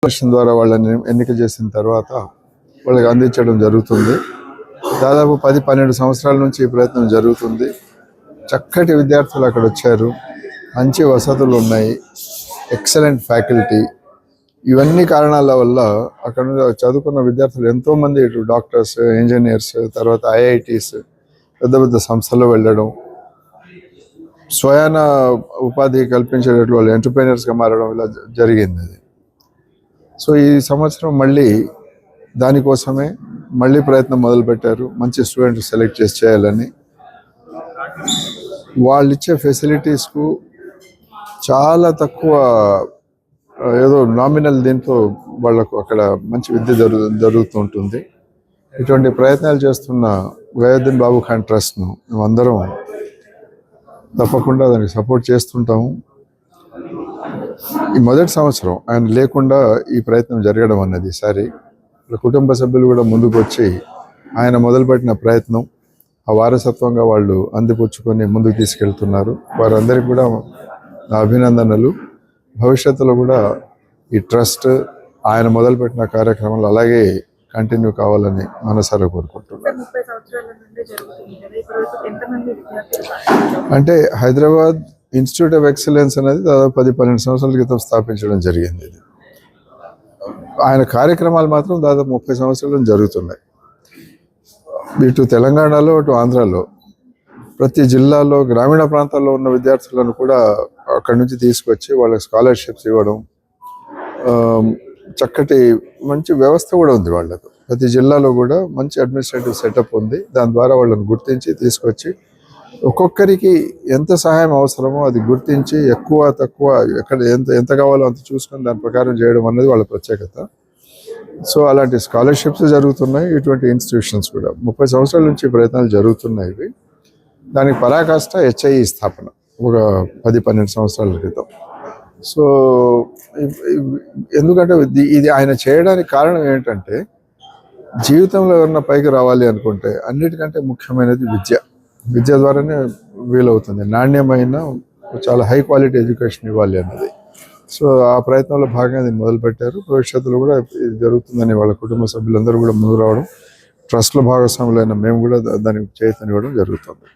Election ద్వారా వాళ్ళని ఎన్నిక చేసిన తర్వాత వాళ్ళకి అందించడం జరుగుతుంది. దాదాపు 10-12 సంవత్సరాల నుంచి ఈ ప్రయత్నం జరుగుతుంది. చక్కటి విద్యార్థులు అక్కడ వచ్చారు, మంచి వసతులు ఉన్నాయి, ఎక్సలెంట్ ఫ్యాకల్టీ. ఇవన్నీ కారణాల వల్ల అక్కడ చదువుకున్న విద్యార్థులు ఎంతోమంది ఇటు డాక్టర్స్, ఇంజనీర్స్, తర్వాత ఐఐటీస్, పెద్ద పెద్ద సంస్థల్లో వెళ్ళడం, స్వయాన ఉపాధి కల్పించేటట్లు వాళ్ళు ఎంటర్ప్రైనర్స్గా మారడం ఇలా జరిగింది. అది సో ఈ సంవత్సరం మళ్ళీ దానికోసమే మళ్ళీ ప్రయత్నం మొదలుపెట్టారు. మంచి స్టూడెంట్ సెలెక్ట్ చేసి చేయాలని. వాళ్ళు ఇచ్చే ఫెసిలిటీస్కు చాలా తక్కువ, ఏదో నామినల్ దీంతో వాళ్లకు అక్కడ మంచి విద్య జరుగుతూ ఉంటుంది. ఇటువంటి ప్రయత్నాలు చేస్తున్న గయాదుద్దీన్ బాబు ఖాన్ ట్రస్ట్ను మేమందరం తప్పకుండా దానికి సపోర్ట్ చేస్తుంటాము. ఈ మొదటి సంవత్సరం ఆయన లేకుండా ఈ ప్రయత్నం జరగడం అన్నది ఈసారి కుటుంబ సభ్యులు కూడా ముందుకు వచ్చి ఆయన మొదలుపెట్టిన ప్రయత్నం ఆ వారసత్వంగా వాళ్ళు అందిపుచ్చుకొని ముందుకు తీసుకెళ్తున్నారు. వారందరికీ కూడా నా అభినందనలు. భవిష్యత్తులో కూడా ఈ ట్రస్ట్ ఆయన మొదలుపెట్టిన కార్యక్రమాలు అలాగే కంటిన్యూ కావాలని మనసారా కోరుకుంటున్నాను. అంటే హైదరాబాద్ ఇన్స్టిట్యూట్ ఆఫ్ ఎక్సలెన్స్ అనేది దాదాపు 10-12 సంవత్సరాల క్రితం స్థాపించడం జరిగింది. ఇది ఆయన కార్యక్రమాలు మాత్రం దాదాపు 30 సంవత్సరాలు జరుగుతున్నాయి. ఇటు తెలంగాణలో, అటు ఆంధ్రాలో, ప్రతి జిల్లాలో, గ్రామీణ ప్రాంతాల్లో ఉన్న విద్యార్థులను కూడా అక్కడి నుంచి తీసుకొచ్చి వాళ్ళకి స్కాలర్షిప్స్ ఇవ్వడం, చక్కటి మంచి వ్యవస్థ కూడా ఉంది వాళ్ళకు. ప్రతి జిల్లాలో కూడా మంచి అడ్మినిస్ట్రేటివ్ సెటప్ ఉంది. దాని ద్వారా వాళ్ళని గుర్తించి తీసుకొచ్చి ఒక్కొక్కరికి ఎంత సహాయం అవసరమో అది గుర్తించి ఎక్కువ తక్కువ ఎక్కడ ఎంత కావాలో అంత చూసుకొని దాని ప్రకారం చేయడం అనేది వాళ్ళ ప్రత్యేకత. సో అలాంటి స్కాలర్షిప్స్ జరుగుతున్నాయి. ఇటువంటి ఇన్స్టిట్యూషన్స్ కూడా 30 సంవత్సరాల నుంచి ప్రయత్నాలు జరుగుతున్నాయి. ఇవి దానికి పరాకాష్ట హెచ్ఐఈ స్థాపన ఒక 10-12 సంవత్సరాల క్రితం. సో ఎందుకంటే ఇది ఆయన చేయడానికి కారణం ఏంటంటే, జీవితంలో ఎవరన్నా పైకి రావాలి అనుకుంటే అన్నిటికంటే ముఖ్యమైనది విద్య. విద్య ద్వారానే వీలవుతుంది. నాణ్యమైన చాలా హై క్వాలిటీ ఎడ్యుకేషన్ ఇవ్వాలి అన్నది. సో ఆ ప్రయత్నంలో భాగంగా దీన్ని మొదలుపెట్టారు. భవిష్యత్తులో కూడా ఇది జరుగుతుందని వాళ్ళ కుటుంబ సభ్యులందరూ కూడా ముందు రావడం, ట్రస్ట్లో భాగస్వాములైన మేము కూడా దానికి చేతనివ్వడం జరుగుతుంది.